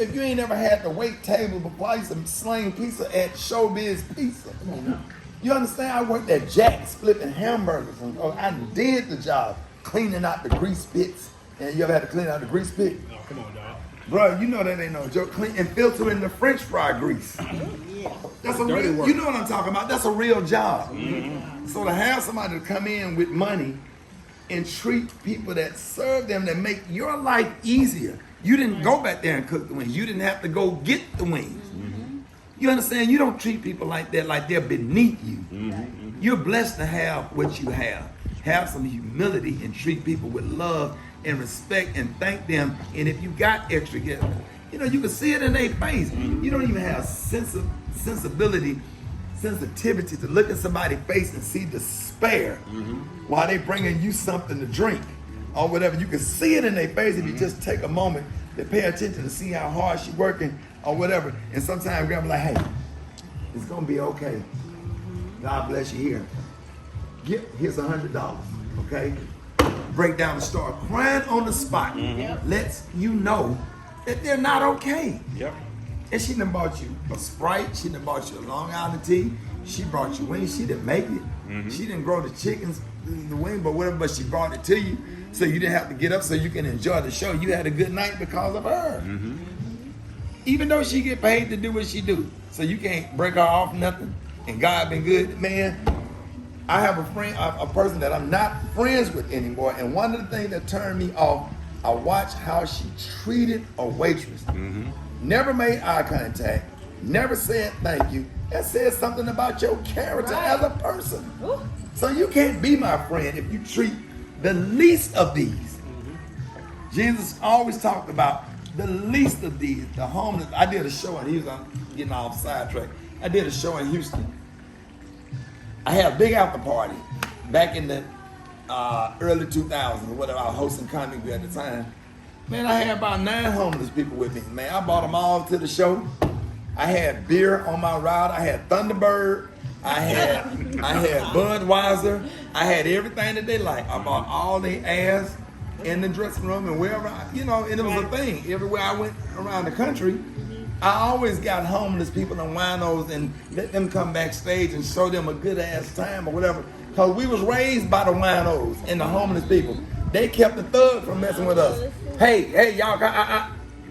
If you ain't ever had the wait table before, I used to sling pizza at Showbiz Pizza. You understand? I worked at Jack's flipping hamburgers. And I did the job, cleaning out the grease pits. And you ever had to clean out the grease pit? Oh, come on, dog. Bro, you know that ain't no joke. Clean and filter in the French fry grease. That's a real, you know what I'm talking about. That's a real job. So to have somebody to come in with money and treat people that serve them, that make your life easier. You didn't go back there and cook the wings. You didn't have to go get the wings. You understand? You don't treat people like that, like they're beneath you. You're blessed to have what you have. Have some humility and treat people with love and respect and thank them. And if you got extra, you know, you can see it in their face. You don't even have sensitivity to look at somebody's face and see despair while they bringing you something to drink or whatever. You can see it in their face if you just take a moment to pay attention to see how hard she's working or whatever. And sometimes grab like, hey, it's gonna be okay. God bless you here. Here's $100, okay? Break down and start crying on the spot. Lets you know that they're not okay. And she done bought you a Sprite, she done bought you a Long Island tea, she brought you wings, she didn't make it. She didn't grow the chickens, the wing, but whatever, but she brought it to you so you didn't have to get up so you can enjoy the show. You had a good night because of her. Even though she get paid to do what she do. So you can't break her off nothing. And God been good. Man, I have a friend, a person that I'm not friends with anymore. And one of the things that turned me off, I watched how she treated a waitress. Never made eye contact, never said thank you. That says something about your character as a person. So you can't be my friend if you treat the least of these. Jesus always talked about the least of these, the homeless. I did a show, and he was getting off sidetrack. I did a show in Houston. I had a big after party back in the early 2000s, or whatever. I was hosting Comic View at the time. Man, I had about 9 homeless people with me. Man, I brought them all to the show. I had beer on my route. I had Thunderbird. I had Budweiser. I had everything that they like. I bought all their ass in the dressing room and wherever, and it was a thing. Everywhere I went around the country, I always got homeless people and winos and let them come backstage and show them a good ass time or whatever. Because we was raised by the winos and the homeless people. They kept the thugs from messing with us. Hey, y'all,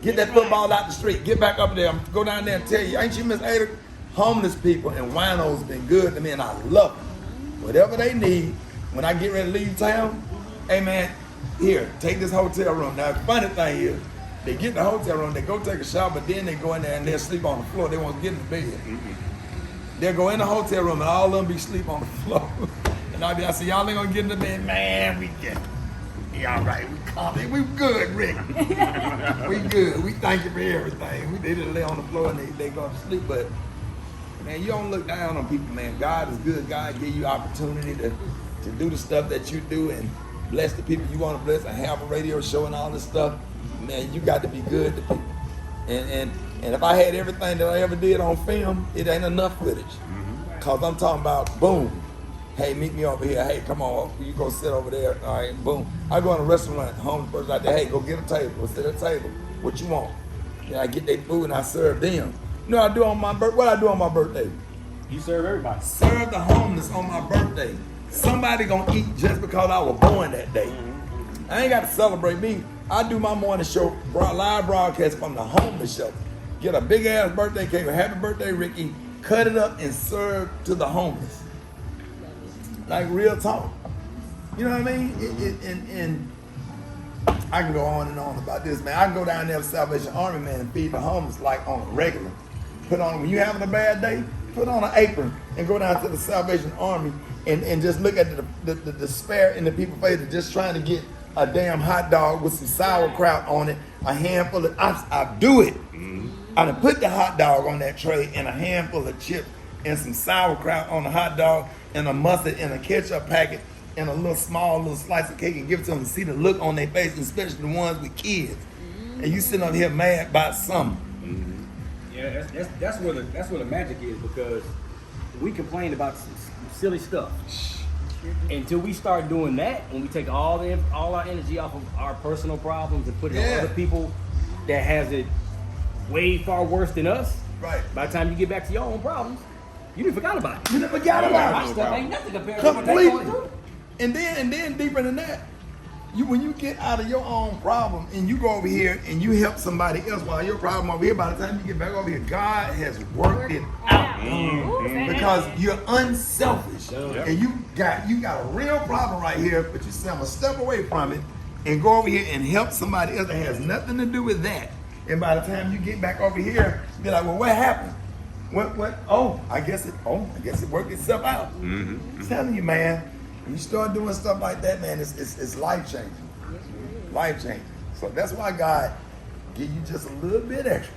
get that football out the street. Get back up there. Go down there and tell you, ain't you Miss Ada? Homeless people and winos have been good to me, and I love them. Whatever they need, when I get ready to leave town, hey man, here, take this hotel room. Now, the funny thing is, they get in the hotel room, they go take a shower, but then they go in there and they'll sleep on the floor. They won't get in the bed. They'll go in the hotel room and all of them be sleep on the floor. And I say, y'all ain't gonna get in the bed. Man, we get it. Yeah, all right, we calm. We good, Rick. We good. We thank you for everything. They just lay on the floor and they go to sleep. But man, you don't look down on people, man. God is good. God give you opportunity to do the stuff that you do and bless the people you want to bless and have a radio show and all this stuff. Man, you got to be good to people. And if I had everything that I ever did on film, it ain't enough footage. Cause I'm talking about boom. Hey, meet me over here. Hey, come on, you go sit over there. All right, boom. I go in a restaurant, homeless person out there. Hey, go get a table. Go sit at a table. What you want? Then I get their food and I serve them. You know what I do on my birthday? What I do on my birthday? You serve everybody. Serve the homeless on my birthday. Somebody gonna eat just because I was born that day. I ain't got to celebrate me. I do my morning show, live broadcast from the homeless shelter. Get a big ass birthday cake, happy birthday, Rickey. Cut it up and serve to the homeless. Like real talk. You know what I mean? And I can go on and on about this, man. I can go down there to Salvation Army, man, and feed the homeless like on a regular. When you having a bad day, put on an apron and go down to the Salvation Army and just look at the despair in the people's faces, just trying to get a damn hot dog with some sauerkraut on it, a handful of, I do it. I done put the hot dog on that tray and a handful of chips and some sauerkraut on the hot dog and a mustard and a ketchup packet and a little slice of cake and give it to them to see the look on their face, especially the ones with kids. And you sitting up here mad about something. Yeah, that's where the magic is, because we complain about some silly stuff. Until we start doing that, when we take all our energy off of our personal problems and put it on other people that has it way far worse than us. Right. By the time you get back to your own problems, you done forgot about it. You never forgot about My it. stuff ain't nothing compared to what they going Completely. through. And then deeper than that, when you get out of your own problem and you go over here and you help somebody else while your problem over here, by the time you get back over here, God has worked it out. Because you're unselfish. And you got a real problem right here, but you say, I'm gonna step away from it and go over here and help somebody else that has nothing to do with that. And by the time you get back over here, be like, well, what happened? What? Oh, I guess it worked itself out. I'm telling you, man, when you start doing stuff like that, man, it's life changing. Life changing. So that's why God give you just a little bit extra.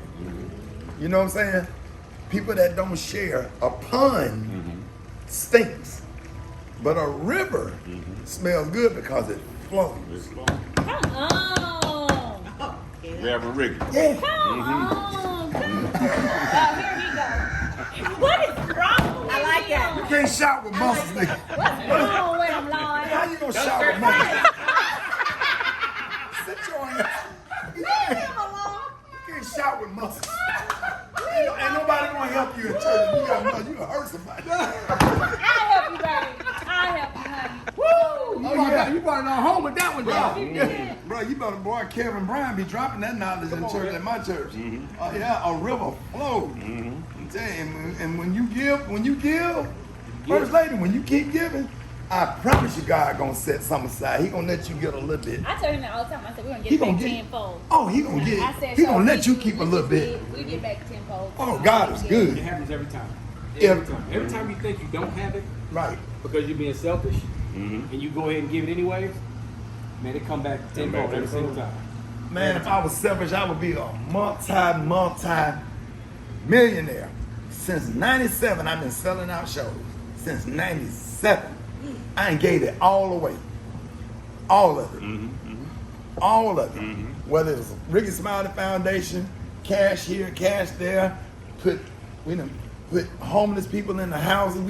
You know what I'm saying? People that don't share, a pond stinks, but a river smells good because it flows. Come on. Reverend Rickey. Yeah. Come on. Come on. Here he go. What is wrong? I like that. You can't shout with muscles, nigga. What's wrong with him, Lord? How you gonna shout with muscles? Sit your ass. Leave him alone. You can't shout with muscles. Ain't nobody gonna help you in church. You gotta know you gonna hurt somebody. I'll help you, baby. I'll help you, honey. Oh, you brought it on home with that one, Bro, bro, you better, boy, Kevin Bryan be dropping that knowledge in church at my church. Yeah, a river flows. I'm telling you, and when you give, First Lady, when you keep giving, I promise you God gonna set some aside. He gonna let you get a little bit. I tell him that all the time. I said, we're going to He get gonna back get- tenfold. Oh, he gonna get I it. said, He so gonna let we- you keep a little bit. We get back tenfold. Oh, God is It good. happens every time. Every- Every time. Every time you think you don't have it Right. because you're being selfish, and you go ahead and give it anyways, man, it come back tenfold every single time. Man, if I was selfish, I would be a multi-millionaire. Since 97, I've been selling out shows. Since 97. I ain't gave it all away. All of it. All of it. Whether it was Rickey Smiley Foundation, cash here, cash there, we done put homeless people in the houses.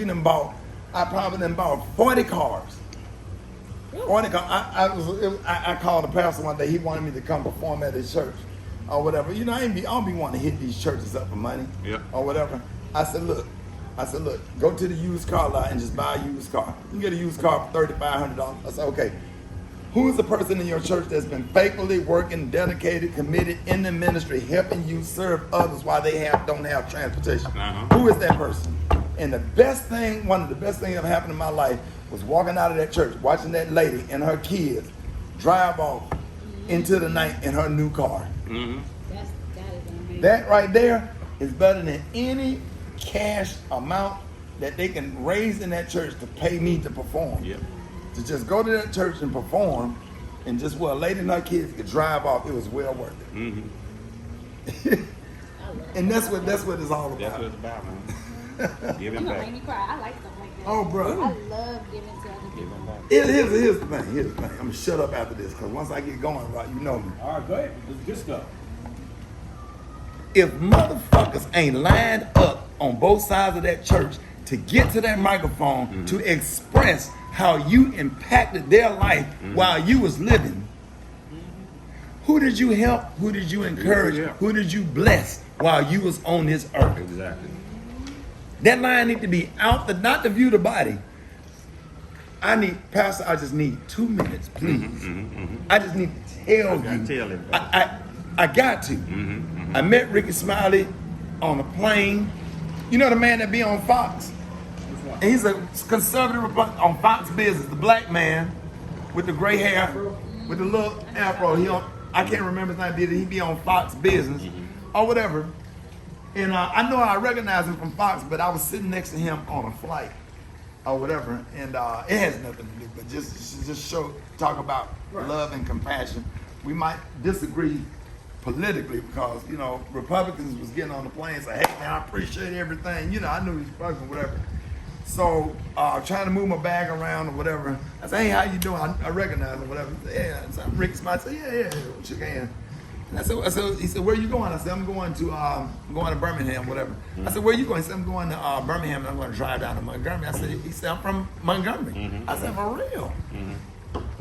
I probably done bought 40 cars. 40 cars. I called the pastor one day. He wanted me to come perform at his church or whatever. You know, I don't be wanting to hit these churches up for money or whatever. I said, look, go to the used car lot and just buy a used car. You can get a used car for $3,500. I said, okay. Who is the person in your church that's been faithfully working, dedicated, committed in the ministry, helping you serve others while they don't have transportation? Who is that person? And one of the best things that happened in my life was walking out of that church, watching that lady and her kids drive off into the night in her new car. That is amazing. That right there is better than any cash amount that they can raise in that church to pay me to perform. To just go to that church and perform, and just a lady and her kids could drive off, it was well worth it. And that's what it's all about. That's what it's about, man. Give You it gonna back. make me cry. I like something like that. Oh, bro. I love giving to other Give people. it back. Here's the thing. I'm gonna shut up after this, because once I get going, right, you know me. All right, go ahead. This is good stuff. If motherfuckers ain't lined up on both sides of that church to get to that microphone to express how you impacted their life while you was living, who did you help? Who did you encourage? Yeah. Who did you bless while you was on this earth? Exactly. That line need to be out, not to view the body. Pastor, I just need 2 minutes, please. I just need to tell gotta you. tell him. I got to. I met Rickey Smiley on a plane. You know the man that be on Fox? And he's a conservative on Fox Business, the black man with the gray hair, with the little afro. I can't remember his name. Did he be on Fox Business or whatever? And I know I recognize him from Fox, but I was sitting next to him on a flight or whatever, and it has nothing to do, but just talk about love and compassion. We might disagree politically because, Republicans was getting on the plane and say, hey man, I appreciate everything. I knew he was Republican, whatever. So trying to move my bag around or whatever. I said, hey, how you doing? I recognize him, whatever. He said, yeah. So Rickey Smiley said, yeah. Shook hands. And I said, he said, where you going? I said, I'm going to Birmingham, whatever. I said, where you going? He said, I'm going to Birmingham and I'm going to drive down to Montgomery. He said, I'm from Montgomery. I said, for real?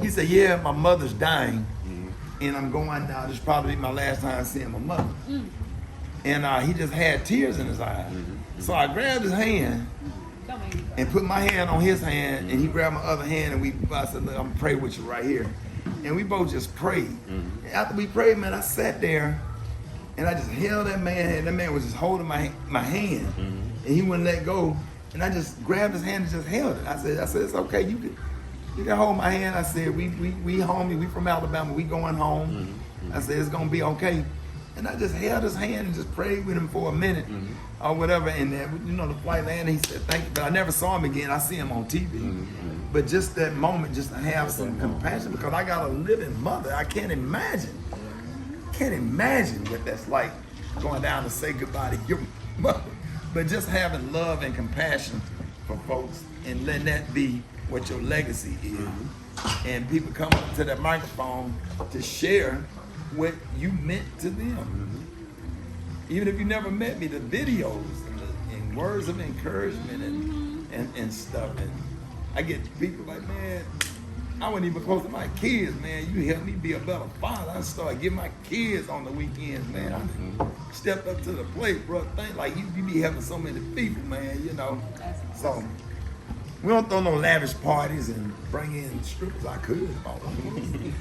He said, yeah, my mother's dying and I'm going now. This will probably be my last time seeing my mother. And he just had tears in his eyes. So I grabbed his hand Don't make me cry. and put my hand on his hand, and he grabbed my other hand, and I said, look, I'm gonna pray with you right here. And we both just prayed. After we prayed, man, I sat there and I just held that man, and that man was just holding my hand, and he wouldn't let go. And I just grabbed his hand and just held it. I said, it's okay, you can hold my hand. I said, we homie, we from Alabama, we going home. I said, it's gonna be okay. And I just held his hand and just prayed with him for a minute or whatever. And then, the flight landed, he said, thank you. But I never saw him again. I see him on TV. But just that moment, just to have some compassion, because I got a living mother. I can't imagine what that's like, going down to say goodbye to your mother. But just having love and compassion for folks and letting that be what your legacy is. And people come up to that microphone to share what you meant to them. Even if you never met me, the videos and words of encouragement and stuff. And I get people like, man, I wasn't even close to my kids, man. You helped me be a better father. I started giving my kids on the weekends, man. I stepped up to the plate, bro. Think like you be helping so many people, man, So we don't throw no lavish parties and bring in strippers. I could if I wanted.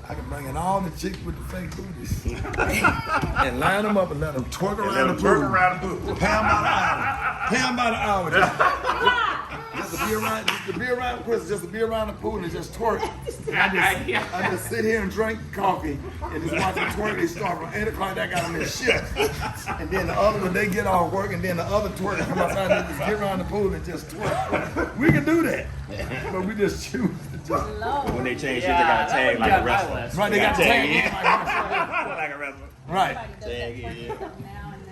I can bring in all the chicks with the fake booties and line them up and let them twerk around the pool. Pay them by the hour. Just to be around Chris, just to be around the pool and just twerk. I just sit here and drink coffee and just watch them twerk. They start from 8 o'clock, that got them in shift. And then the other one, they get off work, and then the other twerk come outside and just get around the pool and just twerk. We can do that, but we just choose to just. When they change shit, they got to tag like a wrestler. Right, they got to tag in. like a wrestler. Like a wrestler. Right. Everybody does that twerking stuff now, and